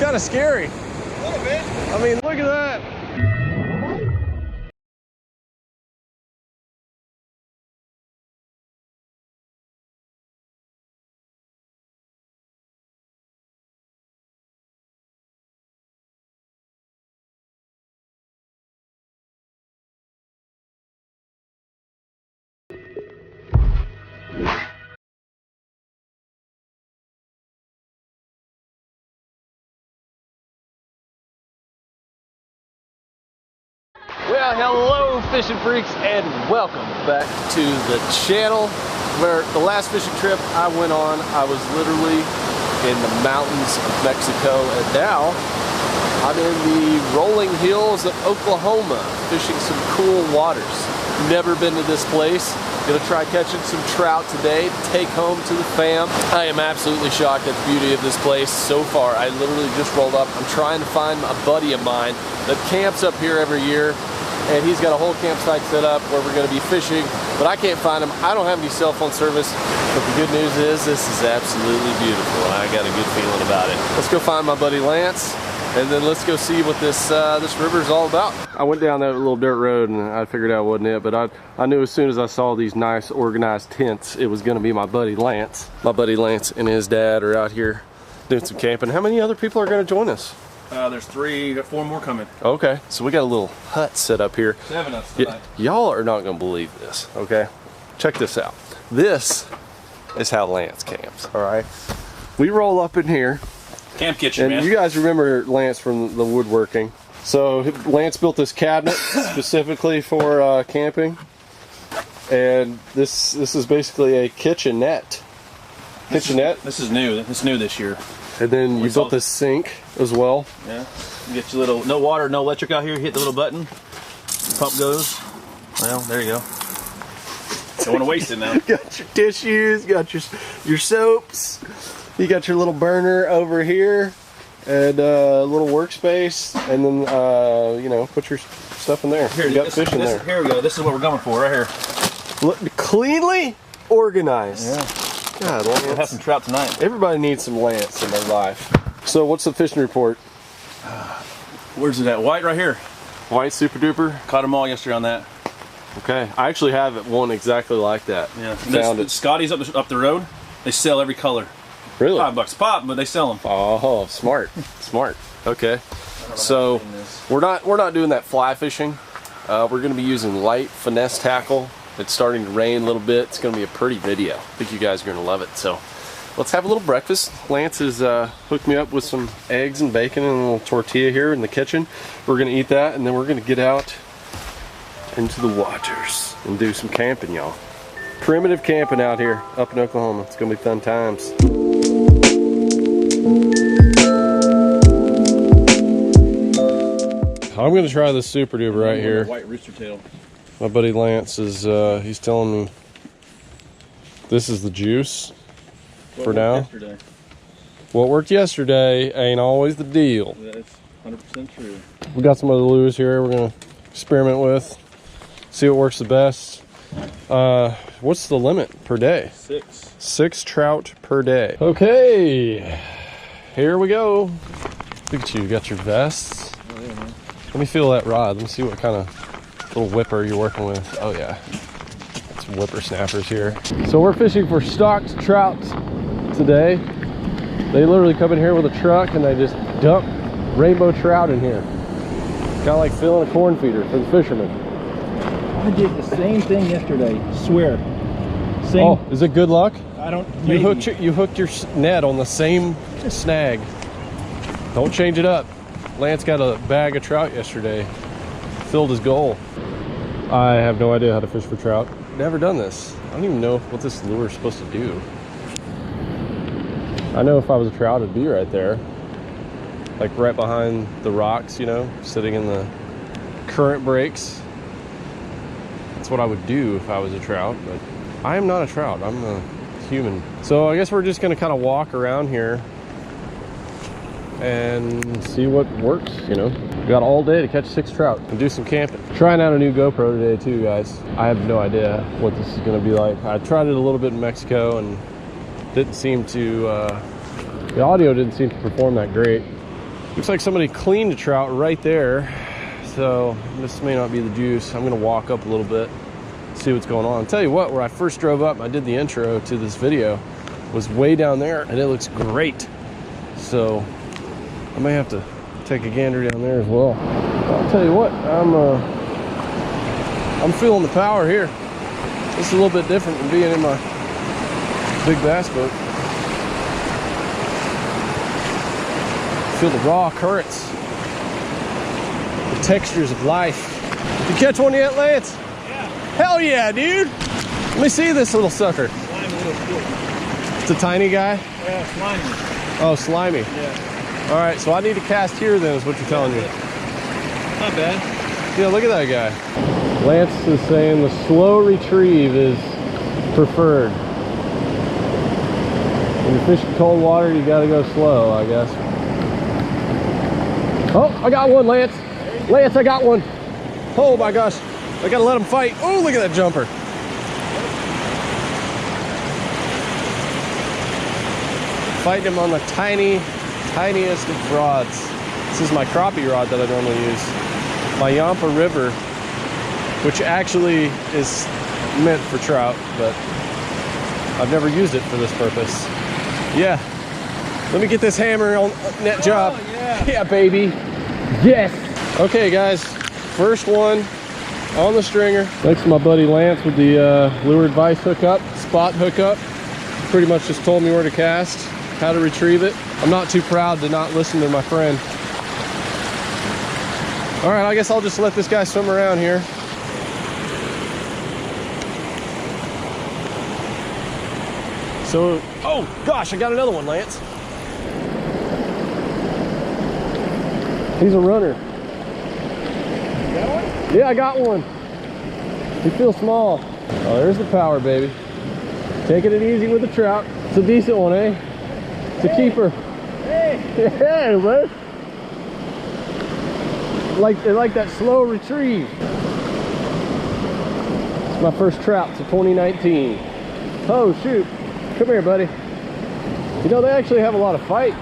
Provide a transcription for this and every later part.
kind of scary. A little bit. I mean, look at that. Well, hello fishing freaks, and welcome back to the channel. Where the last fishing trip I went on, I was literally in the mountains of Mexico, and now I'm in the rolling hills of Oklahoma fishing some cool waters. Never been to this place. Gonna try catching some trout today to take home to the fam. I am absolutely shocked at the beauty of this place so far. I literally just rolled up. I'm trying to find a buddy of mine that camps up here every year, and he's got a whole campsite set up where we're gonna be fishing, but I can't find him. I don't have any cell phone service, but the good news is this is absolutely beautiful. I got a good feeling about it. Let's go find my buddy Lance, and then let's go see what this this river is all about. I went down that little dirt road and I figured out it wasn't it, but I knew as soon as I saw these nice organized tents, it was gonna be my buddy Lance. My buddy Lance and his dad are out here doing some camping. How many other people are gonna join us? There's 4 more coming. Okay, so we got a little hut set up here. 7 of us tonight. Y'all are not gonna believe this, okay? Check this out. This is how Lance camps, all right? We roll up in here. Camp kitchen, And man. you guys remember Lance from the woodworking. So Lance built this cabinet specifically for camping. And this is basically a kitchenette. Kitchenette. This is new. This is new this year. And then you built this sink as well. Yeah. You get your little, no water, no electric out here. You hit the little button. The pump goes. Well, there you go. Don't want to waste it now. Got your tissues, got your soaps. You got your little burner over here, and a little workspace, and then you know, put your stuff in there. Here, you got fish in there. Here we go. This is what we're going for right here. Look, cleanly organized. Yeah. God, We'll Lance. have some trout tonight. Everybody needs some Lance in their life. So what's the fishing report? Where's it at? White right here. White super duper. Caught them all yesterday on that. Okay, I actually have one exactly like that. Yeah. Found it. Scotty's up the road. They sell every color. Really? $5 a pop, but they sell them. Oh, smart, smart. Okay, so we're not doing that fly fishing. We're going to be using light finesse tackle. It's starting to rain a little bit. It's going to be a pretty video. I think you guys are going to love it. So let's have a little breakfast. Lance has hooked me up with some eggs and bacon and a little tortilla here in the kitchen. We're going to eat that, and then we're going to get out into the waters and do some camping, y'all. Primitive camping out here up in Oklahoma. It's going to be fun times. I'm going to try this super duper right here. White rooster tail. My buddy Lance is, he's telling me this is the juice for now. Yesterday. What worked yesterday ain't always the deal. That's 100% true. We got some other lures here we're going to experiment with, see what works the best. What's the limit per day? 6. 6 trout per day. Okay, here we go. Look at you, got your vests. Oh, yeah, man. Let me feel that rod. Let me see what kind of little whipper you're working with. Oh yeah, some whippersnappers here. So we're fishing for stocked trout today. They literally come in here with a truck and they just dump rainbow trout in here. Kind of like filling a corn feeder for the fishermen. I did the same thing yesterday. Swear. Same. Oh, is it good luck? I don't. You hooked your net on the same snag. Don't change it up. Lance got a bag of trout yesterday. Filled his goal. I have no idea how to fish for trout. Never done this. I don't even know what this lure is supposed to do. I know if I was a trout, it'd be right there. Like right behind the rocks, you know, sitting in the current breaks. That's what I would do if I was a trout, but I am not a trout. I'm a human. So I guess we're just gonna kind of walk around here and see what works, you know. We got all day to catch 6 trout and do some camping. Trying out a new GoPro today too, guys. I have no idea what this is gonna be like. I tried it a little bit in Mexico and didn't seem to, the audio didn't seem to perform that great. Looks like somebody cleaned a trout right there. So this may not be the juice. I'm gonna walk up a little bit, see what's going on. I'll tell you what, where I first drove up, I did the intro to this video, was way down there, and it looks great. So I may have to take a gander down there as well. I'll tell you what, I'm feeling the power here. This is a little bit different than being in my big bass boat. Feel the raw currents, the textures of life. Did you catch one yet, Lance? Yeah. Hell yeah, dude. Let me see this little sucker. Slimy little squirt. It's a tiny guy? Yeah, slimy. Oh, slimy. Yeah. All right, so I need to cast here then is what you're telling me. Not bad. Yeah, look at that guy. Lance is saying the slow retrieve is preferred. When you're fishing cold water, you gotta go slow, I guess. Oh, I got one, Lance. Lance, I got one. Oh my gosh. I gotta let him fight. Oh, look at that jumper. Fighting him on the tiniest of rods. This is my crappie rod that I normally use. My Yampa River, which actually is meant for trout, but I've never used it for this purpose. Yeah. Let me get this hammer on net job. Oh, yeah. Yeah, baby. Yes. Okay, guys. First one on the stringer. Thanks to my buddy Lance with the lure advice hookup, spot hookup. Pretty much just told me where to cast, how to retrieve it. I'm not too proud to not listen to my friend. All right, I guess I'll just let this guy swim around here. So, oh gosh, I got another one, Lance. He's a runner. You got one? Yeah, I got one. He feels small. Oh, there's the power, baby. Taking it easy with the trout. It's a decent one, eh? It's a keeper. Hey! Yeah, man. They like that slow retrieve. It's my first trout to 2019. Oh shoot. Come here, buddy. You know, they actually have a lot of fight.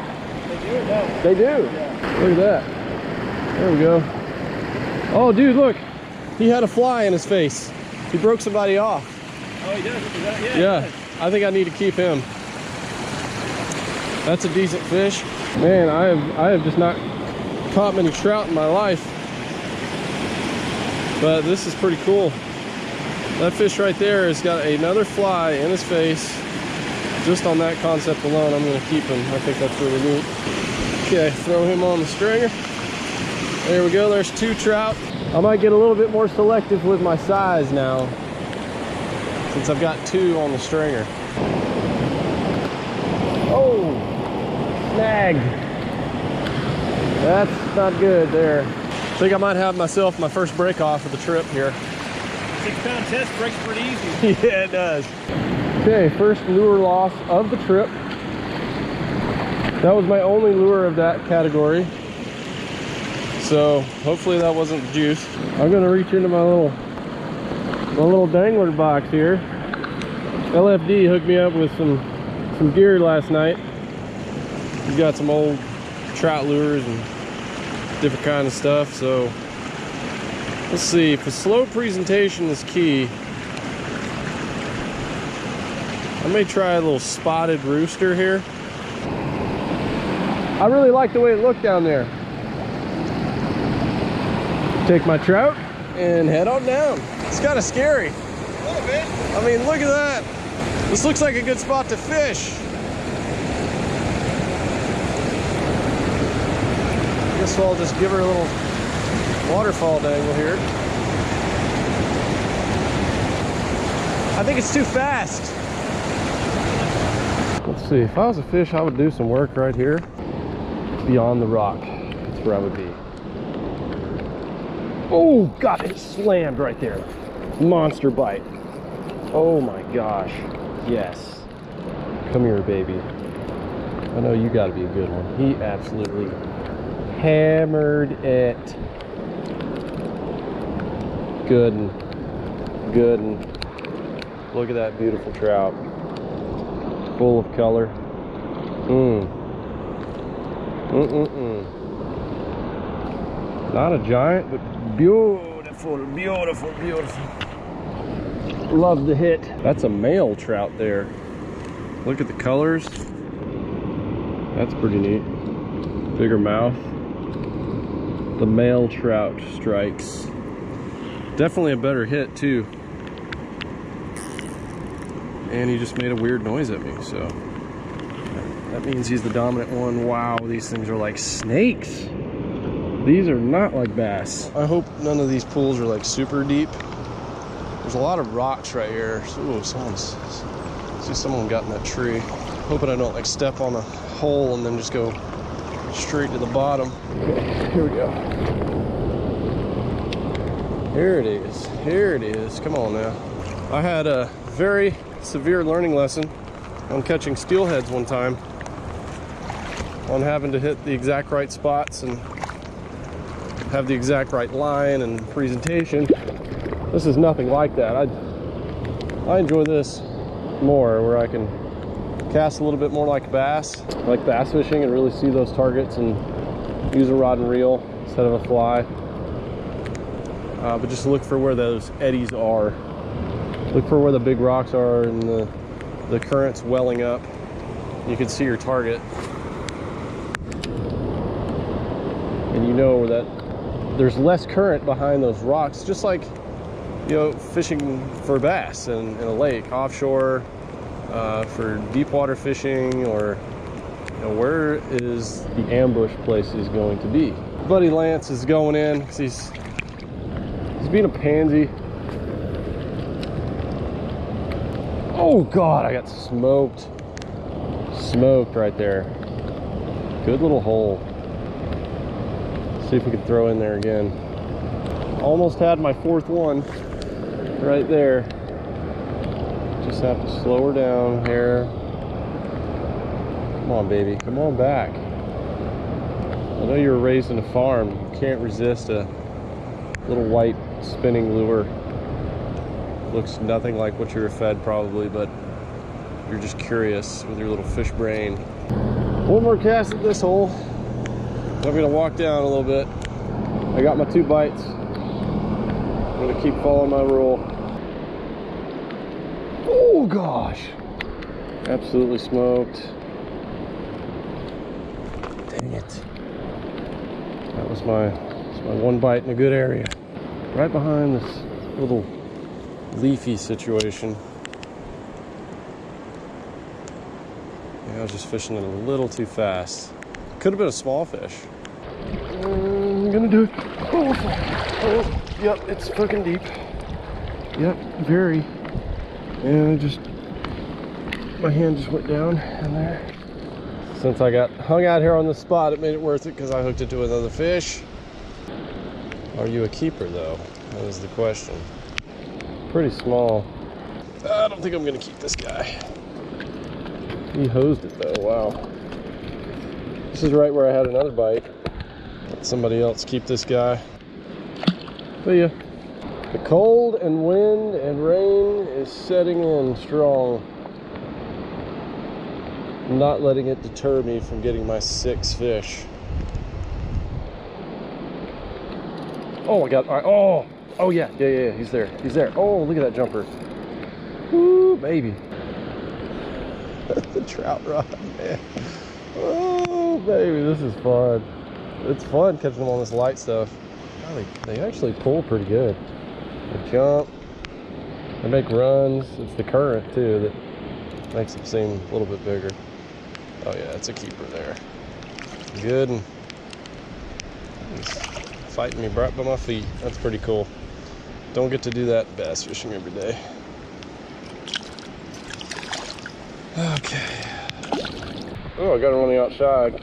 They do, no? They do. Yeah. Look at that. There we go. Oh, dude, look. He had a fly in his face. He broke somebody off. Oh, he does? Is that, yeah. Yeah, I think I need to keep him. That's a decent fish. Man, I have just not caught many trout in my life. But this is pretty cool. That fish right there has got another fly in his face. Just on that concept alone, I'm gonna keep him. I think that's really neat. Okay, throw him on the stringer. There we go, there's 2 trout. I might get a little bit more selective with my size now, since I've got 2 on the stringer. Oh, snagged. That's not good there. I think I might have myself my first break off of the trip here. 6-pound test breaks pretty easy. Yeah, it does. Okay, first lure loss of the trip. That was my only lure of that category. So hopefully that wasn't juice. I'm gonna reach into my little dangler box here. LFD hooked me up with some gear last night. We've got some old trout lures and different kind of stuff. So let's see, if a slow presentation is key, I may try a little spotted rooster here. I really like the way it looked down there. Take my trout and head on down. It's kind of scary. A little bit. I mean, look at that. This looks like a good spot to fish. I guess I'll just give her a little waterfall dangle here. I think it's too fast. Let's see, if I was a fish, I would do some work right here. Beyond the rock, that's where I would be. Oh, God, it slammed right there. Monster bite. Oh my gosh, yes. Come here, baby. I know you gotta be a good one. He absolutely hammered it. Good one. Good one. Look at that beautiful trout. Full of color. Not a giant, but beautiful, beautiful, beautiful. Love the hit. That's a male trout there. Look at the colors. That's pretty neat. Bigger mouth. The male trout strikes. Definitely a better hit too. And he just made a weird noise at me, so that means he's the dominant one. Wow, these things are like snakes. These are not like bass. I hope none of these pools are like super deep. There's a lot of rocks right here. Ooh, see someone got in that tree. Hoping I don't like step on a hole and then just go straight to the bottom. Okay, here we go. Here it is. Here it is. Come on now. I had a very severe learning lesson on catching steelheads one time, on having to hit the exact right spots and have the exact right line and presentation. This is nothing like that. I enjoy this more, where I can cast a little bit more like bass, like bass fishing, and really see those targets and use a rod and reel instead of a fly. But just look for where those eddies are. Look for where the big rocks are and the current's welling up. You can see your target. And you know that there's less current behind those rocks, just like, you know, fishing for bass in a lake, offshore, for deep water fishing, or, you know, where is the ambush place is going to be. Buddy Lance is going in because he's being a pansy. Oh God, I got smoked right there. Good little hole. See if we can throw in there again. Almost had my fourth one right there. Just have to slow her down here. Come on, baby, come on back. I know you were raised in a farm. You can't resist a little white spinning lure. Looks nothing like what you were fed probably, but you're just curious with your little fish brain. One more cast at this hole. I'm gonna walk down a little bit. I got my 2 bites. I'm gonna keep following my rule. Oh gosh, absolutely smoked. Dang it. That was my 1 bite in a good area. Right behind this little leafy situation. Yeah, I was just fishing it a little too fast. Could have been a small fish. I'm gonna do it. Oh, yep, it's fucking deep. Yep, very. And my hand just went down in there. Since I got hung out here on the spot, it made it worth it because I hooked it to another fish. Are you a keeper though? That is the question. Pretty small. I don't think I'm gonna keep this guy. He hosed it though, wow. This is right where I had another bite. Let somebody else keep this guy. See ya. The cold and wind and rain is setting in strong. I'm not letting it deter me from getting my 6 fish. Oh, I got, all right. Oh yeah, he's there. Oh, look at that jumper. Woo, baby. The trout rod, man. Oh, baby, this is fun. It's fun catching them on this light stuff. Oh, they actually pull pretty good. They jump, they make runs. It's the current too that makes it seem a little bit bigger. Oh yeah, it's a keeper there. Good, and he's fighting me right by my feet. That's pretty cool. Don't get to do that bass fishing every day. Okay. Oh, I got him on the outside.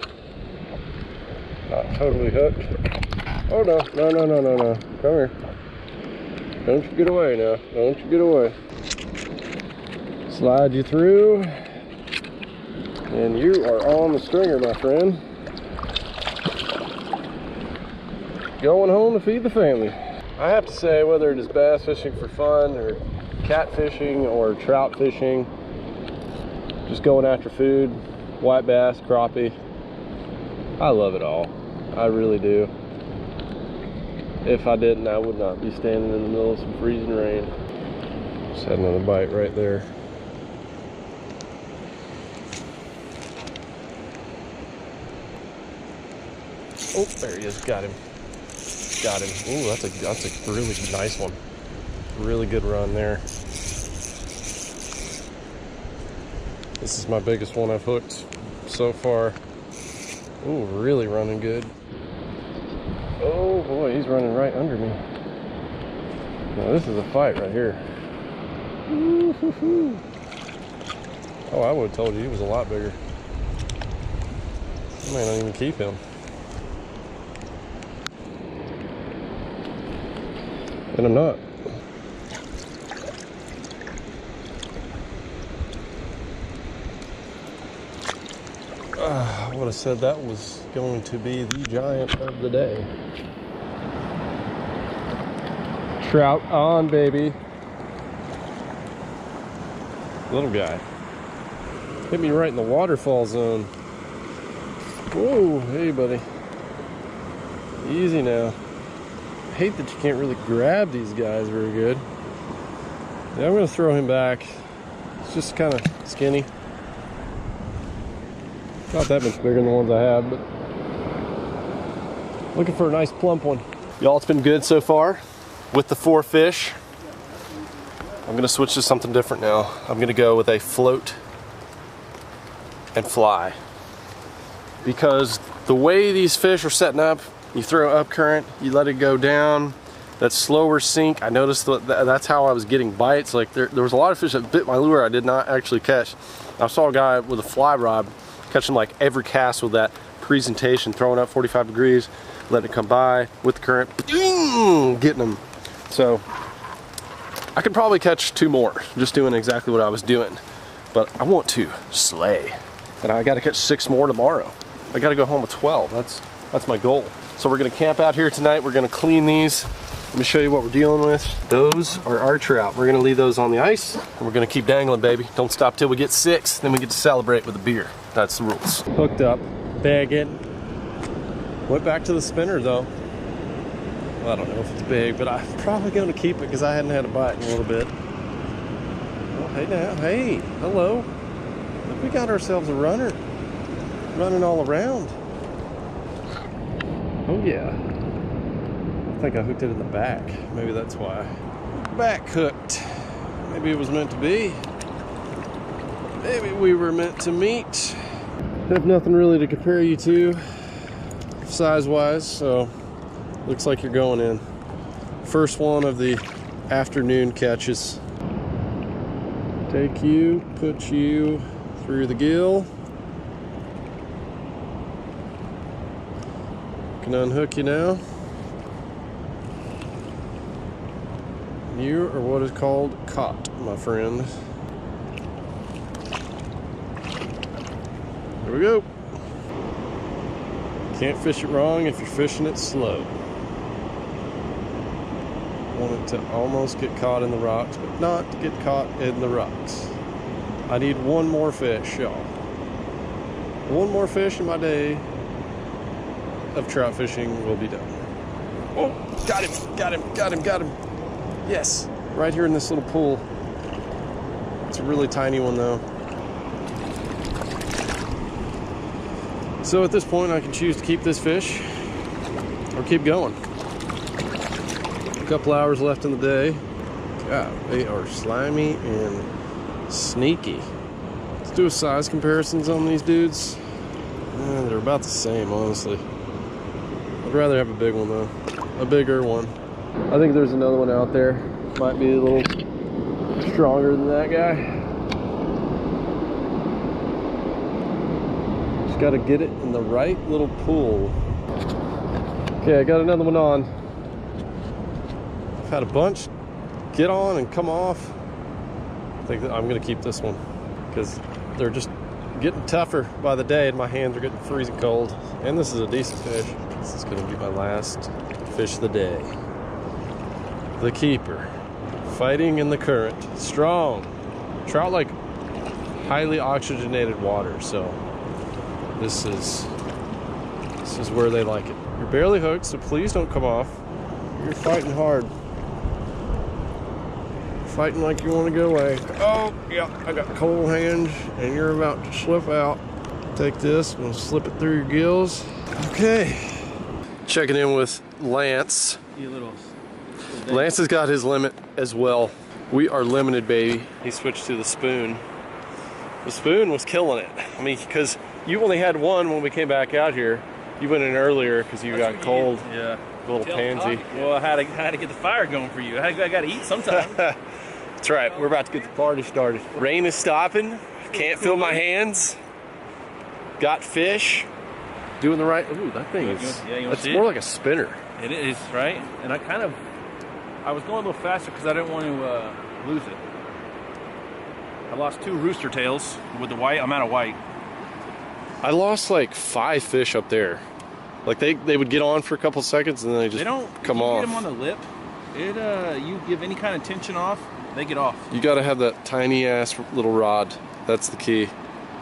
Not totally hooked. Oh no. Come here. Don't you get away now. Don't you get away. Slide you through. And you are on the stringer, my friend. Going home to feed the family. I have to say, whether it is bass fishing for fun, or catfishing, or trout fishing, just going after food, white bass, crappie, I love it all. I really do. If I didn't, I would not be standing in the middle of some freezing rain. Just had another bite right there. Oh, there he is. Got him. Got him. Ooh, that's a really nice one. Really good run there. This is my biggest one I've hooked so far. Ooh, really running good. Oh boy, he's running right under me. Now this is a fight right here. Ooh, oh, I would have told you he was a lot bigger. I might not even keep him. And I'm not. I would have said that was going to be the giant of the day. Trout on, baby. Little guy. Hit me right in the waterfall zone. Whoa, hey buddy. Easy now. I hate that you can't really grab these guys very good. Yeah, I'm gonna throw him back. It's just kind of skinny. Not that much bigger than the ones I have, but looking for a nice plump one. Y'all, it's been good so far with the 4 fish. I'm gonna switch to something different now. I'm gonna go with a float and fly. Because the way these fish are setting up, you throw up current, you let it go down, that slower sink. I noticed that's how I was getting bites. Like there was a lot of fish that bit my lure I did not actually catch. I saw a guy with a fly rod catching like every cast with that presentation, throwing up 45 degrees, letting it come by with the current, getting them. So I could probably catch 2 more just doing exactly what I was doing, but I want to slay, and I got to catch 6 more tomorrow. I got to go home with 12. That's my goal. So we're gonna camp out here tonight. We're gonna clean these. Let me show you what we're dealing with. Those are our trout. We're gonna leave those on the ice, and we're gonna keep dangling, baby. Don't stop till we get 6, then we get to celebrate with a beer. That's the rules. Hooked up, bag it. Went back to the spinner though. Well, I don't know if it's big, but I'm probably gonna keep it because I hadn't had a bite in a little bit. Oh, hey now, hey, hello. Look, we got ourselves a runner. Running all around. Oh yeah. I think I hooked it in the back. Maybe that's why. Back hooked. Maybe it was meant to be. Maybe we were meant to meet. Have nothing really to compare you to size-wise, so looks like you're going in. First one of the afternoon catches. Take you, put you through the gill. Can unhook you now. You are what is called caught, my friend. Here we go. Can't fish it wrong if you're fishing it slow. Want it to almost get caught in the rocks, but not to get caught in the rocks. I need 1 more fish, y'all. 1 more fish in my day of trout fishing will be done. Oh, got him, got him, got him, got him. Yes, right here in this little pool. It's a really tiny one though. So at this point I can choose to keep this fish or keep going. A couple hours left in the day. God, they are slimy and sneaky. Let's do a size comparisons on these dudes. They're about the same, honestly. I'd rather have a big one though, a bigger one. I think there's another one out there. Might be a little stronger than that guy. Just gotta get it in the right little pool. Okay, I got another one on. I've had a bunch get on and come off. I think that I'm gonna keep this one because they're just getting tougher by the day and my hands are getting freezing cold. And this is a decent fish. This is gonna be my last fish of the day. The keeper, fighting in the current, strong. Trout like highly oxygenated water, so this is where they like it. You're barely hooked, so please don't come off. You're fighting hard. Fighting like you want to get away. Oh, yeah, I got cold hands and you're about to slip out. Take this, I'm gonna slip it through your gills. Okay. Checking in with Lance. Lance has got his limit as well. We are limited, baby. He switched to the spoon. The spoon was killing it. I mean, because you only had one when we came back out here. You went in earlier because you got cold. Yeah. Little pansy. Well, I had to get the fire going for you. I got to eat sometime. That's right. We're about to get the party started. Rain is stopping. Can't feel my hands. Got fish. Doing the right. Ooh, that thing is. It's more like a spinner. It is, right? And I was going a little faster because I didn't want to lose it. I lost 2 rooster tails with the white. I'm out of white. I lost like 5 fish up there. Like they would get on for a couple seconds and then they just come off. You get them on the lip. You give any kind of tension off, they get off. You got to have that tiny ass little rod. That's the key.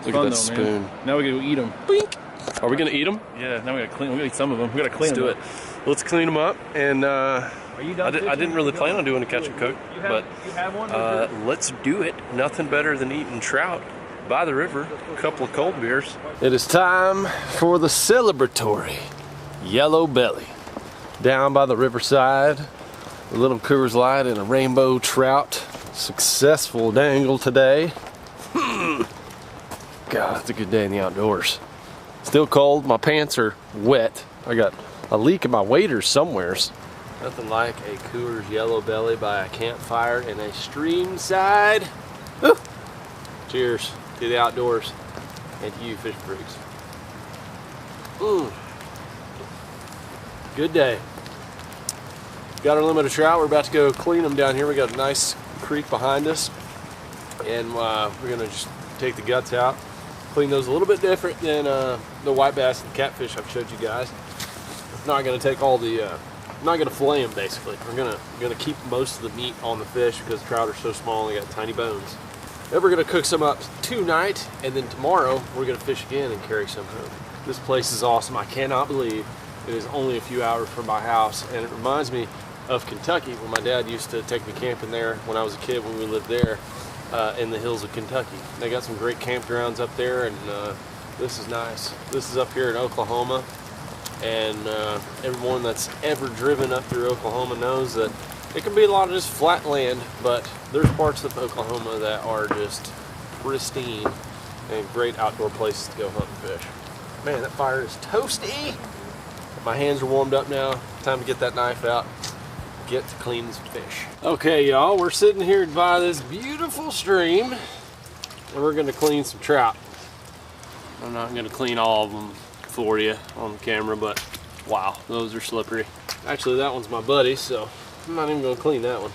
Look at that spoon. Man. Now we gotta eat them. Boink. Are we gonna eat them? Yeah. Now we gotta clean. We gotta eat some of them. We gotta clean them. Let's do it. Let's clean them up. And are you done? I didn't really plan on doing a catch and cook, but you have one. Let's do it. Nothing better than eating trout by the river. A couple of cold beers. It is time for the celebratory yellow belly. Down by the riverside, a little Coors Light and a rainbow trout. Successful dangle today. God, it's a good day in the outdoors. Still cold, my pants are wet. I got a leak in my waders somewheres. Nothing like a Coors Yellow Belly by a campfire in a stream side. Woo. Cheers to the outdoors and to you fish freaks. Good day. Got our limit of trout. We're about to go clean them down here. We got a nice creek behind us, and we're gonna just take the guts out. Clean those a little bit different than the white bass and catfish I've showed you guys. Not gonna take all the, not gonna fillet them basically. We're gonna keep most of the meat on the fish because trout are so small and they got tiny bones. Then we're gonna cook some up tonight, and then tomorrow we're gonna fish again and carry some home. This place is awesome. I cannot believe it is only a few hours from my house, and it reminds me of Kentucky when my dad used to take me camping there when I was a kid when we lived there in the hills of Kentucky. They got some great campgrounds up there, and this is nice. This is up here in Oklahoma, and everyone that's ever driven up through Oklahoma knows that it can be a lot of just flat land, but there's parts of Oklahoma that are just pristine and great outdoor places to go hunt and fish. Man, that fire is toasty. My hands are warmed up now. Time to get that knife out. Get to clean some fish. Okay, y'all, we're sitting here by this beautiful stream, and we're gonna clean some trout. I'm not gonna clean all of them for you on the camera, but wow, those are slippery. Actually, that one's my buddy, so I'm not even gonna clean that one.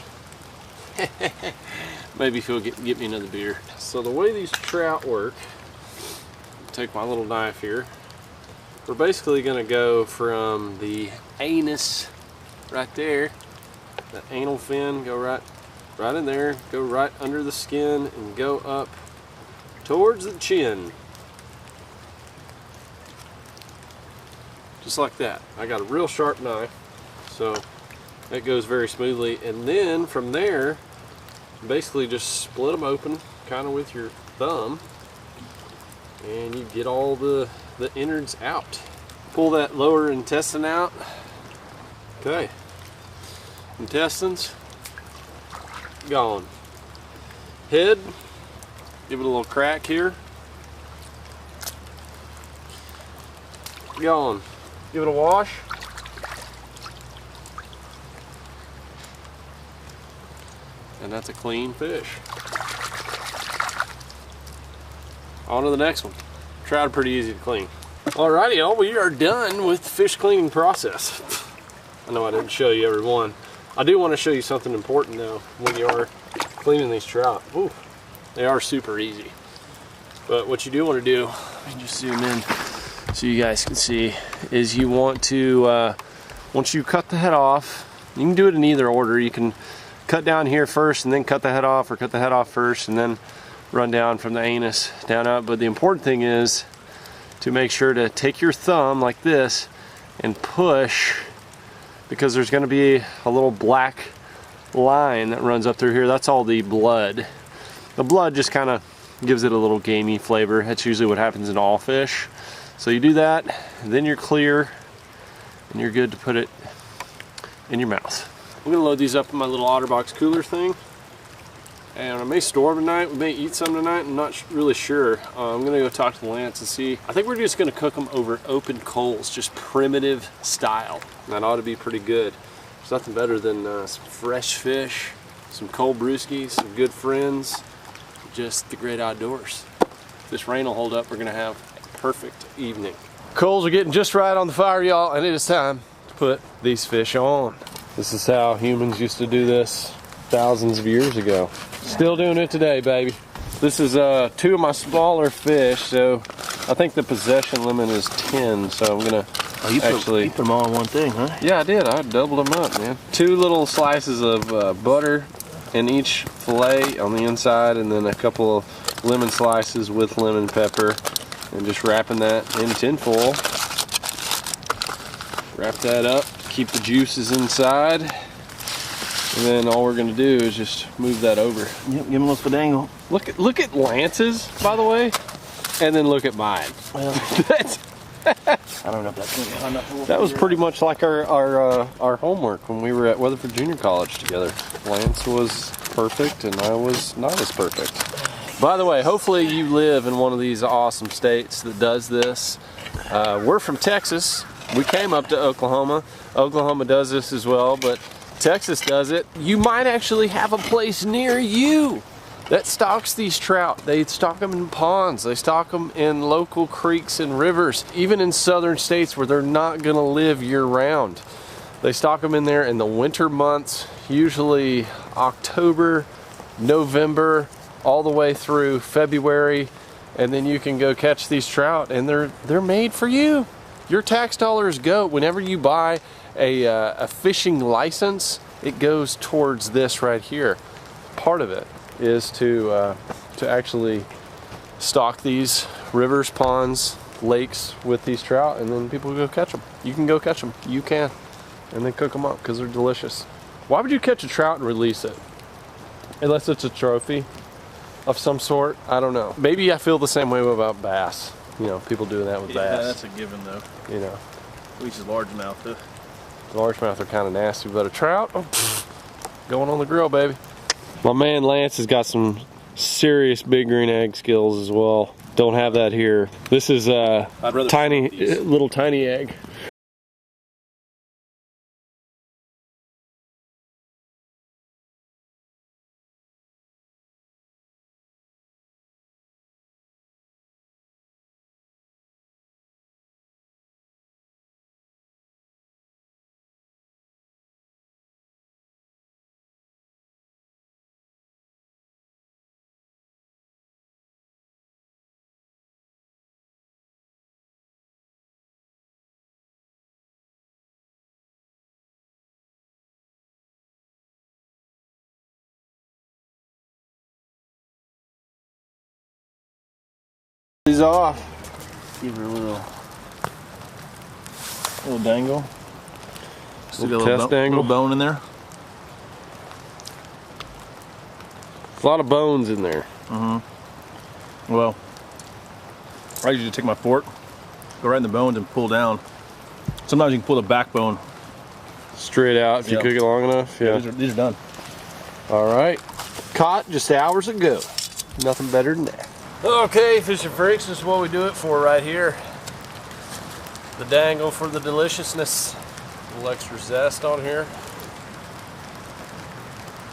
Maybe he'll get me another beer. So the way these trout work, take my little knife here. We're basically gonna go from the anus right there, that anal fin, go right in there, go right under the skin and go up towards the chin. Just like that. I got a real sharp knife, so that goes very smoothly. And then from there, basically just split them open kind of with your thumb, and you get all the innards out. Pull that lower intestine out. Okay, intestines gone. Head, give it a little crack here. Gone. Give it a wash. And that's a clean fish. On to the next one. Trout are pretty easy to clean. Alrighty, y'all, we are done with the fish cleaning process. I know I didn't show you every one. I do want to show you something important though when you are cleaning these trout. Ooh, they are super easy. But what you do want to do, let me just zoom in so you guys can see, is you want to, once you cut the head off, you can do it in either order. You can cut down here first and then cut the head off, or cut the head off first and then run down from the anus down out. But the important thing is to make sure to take your thumb like this and push because there's going to be a little black line that runs up through here. That's all the blood. The blood just kind of gives it a little gamey flavor. That's usually what happens in all fish. So you do that, then you're clear, and you're good to put it in your mouth. I'm gonna load these up in my little OtterBox cooler thing, and I may store them tonight. We may eat some tonight. I'm not really sure. I'm gonna go talk to Lance and see. I think we're just gonna cook them over open coals, just primitive style. That ought to be pretty good. There's nothing better than some fresh fish, some cold brewskis, some good friends, just the great outdoors. If this rain will hold up, we're gonna have a perfect evening. Coals are getting just right on the fire, y'all, and it is time to put these fish on. This is how humans used to do this thousands of years ago. Still doing it today, baby. This is 2 of my smaller fish, so I think the possession limit is 10, so I'm gonna you put them all in one thing, huh? Yeah, I did. I doubled them up, man. 2 little slices of butter in each fillet on the inside, and then a couple of lemon slices with lemon pepper, and just wrapping that in tin foil. Wrap that up, keep the juices inside, and then all we're gonna do is just move that over. Yep, give him a little dangle. Look at Lance's, by the way, and then look at mine. Well, That's I don't know if that's enough. That was pretty much like our homework when we were at Weatherford Junior College together. Lance was perfect and I was not as perfect. By the way, hopefully you live in one of these awesome states that does this. We're from Texas. We came up to Oklahoma. Oklahoma does this as well, but Texas does it. You might actually have a place near you that stocks these trout. They stock them in ponds. They stock them in local creeks and rivers, even in southern states where they're not gonna live year round. They stock them in there in the winter months, usually October, November, all the way through February, and then you can go catch these trout, and they're made for you. Your tax dollars go, whenever you buy a fishing license, it goes towards this right here. Part of it is to actually stock these rivers, ponds, lakes with these trout, and then people go catch them. You can go catch them. You can. And then cook them up because they're delicious. Why would you catch a trout and release it? Unless it's a trophy of some sort. I don't know. Maybe I feel the same way about bass. You know, people doing that with bass. Yeah, that's a given though. You know. At least largemouth though. Largemouth are kind of nasty, but a trout, oh, going on the grill, baby. My man Lance has got some serious big green egg skills as well. Don't have that here. This is a tiny, little tiny egg. He's off. Give her a little dangle. Little test dangle. Little bone in there. A lot of bones in there. Well, I usually take my fork, go right in the bones and pull down. Sometimes you can pull the backbone straight out if you cook it long enough. Yeah. These are done. All right. Caught just hours ago. Nothing better than that. Okay, fishing freaks, this is what we do it for right here. The dangle for the deliciousness. A little extra zest on here.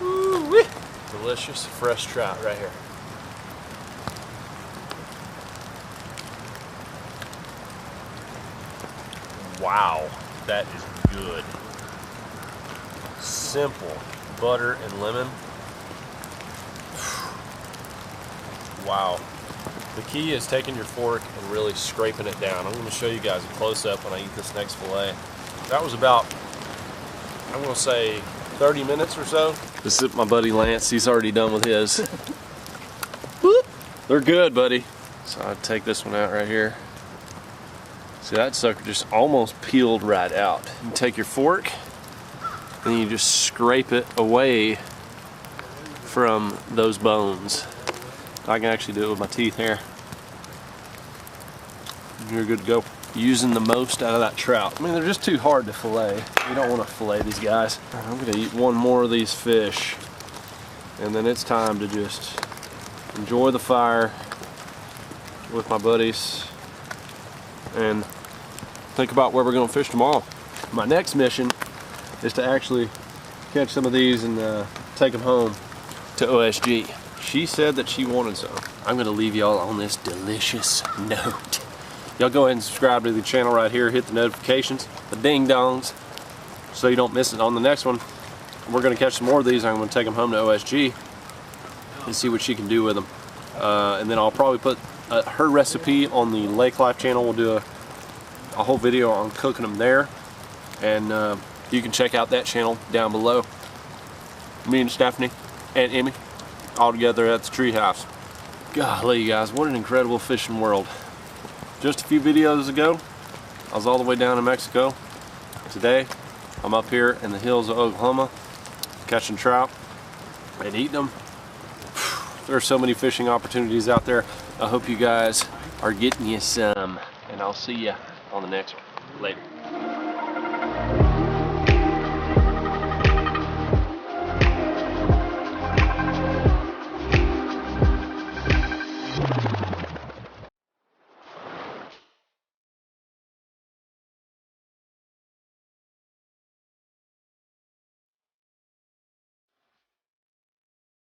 Woo-wee. Delicious fresh trout right here. Wow, that is good. Simple butter and lemon. Wow. The key is taking your fork and really scraping it down. I'm going to show you guys a close-up when I eat this next fillet. That was about, I'm going to say 30 minutes or so. This is my buddy Lance. He's already done with his. Whoop. They're good, buddy. So I'll take this one out right here. See, that sucker just almost peeled right out. You take your fork and then you just scrape it away from those bones. I can actually do it with my teeth here. You're good to go. Using the most out of that trout. I mean, they're just too hard to fillet. You don't want to fillet these guys. I'm gonna eat one more of these fish, and then it's time to just enjoy the fire with my buddies and think about where we're gonna fish tomorrow. My next mission is to actually catch some of these and take them home to OSG. She said that she wanted some. I'm gonna leave y'all on this delicious note. Y'all go ahead and subscribe to the channel right here, hit the notifications, the ding dongs, so you don't miss it on the next one. We're gonna catch some more of these. I'm gonna take them home to OSG and see what she can do with them. And then I'll probably put her recipe on the Lake Life channel. We'll do a whole video on cooking them there, and you can check out that channel down below. Me and Stephanie and Emmy all together at the treehouse. Golly, you guys, what an incredible fishing world. Just a few videos ago, I was all the way down in Mexico. Today, I'm up here in the hills of Oklahoma catching trout and eating them. There are so many fishing opportunities out there. I hope you guys are getting you some, and I'll see you on the next one. Later.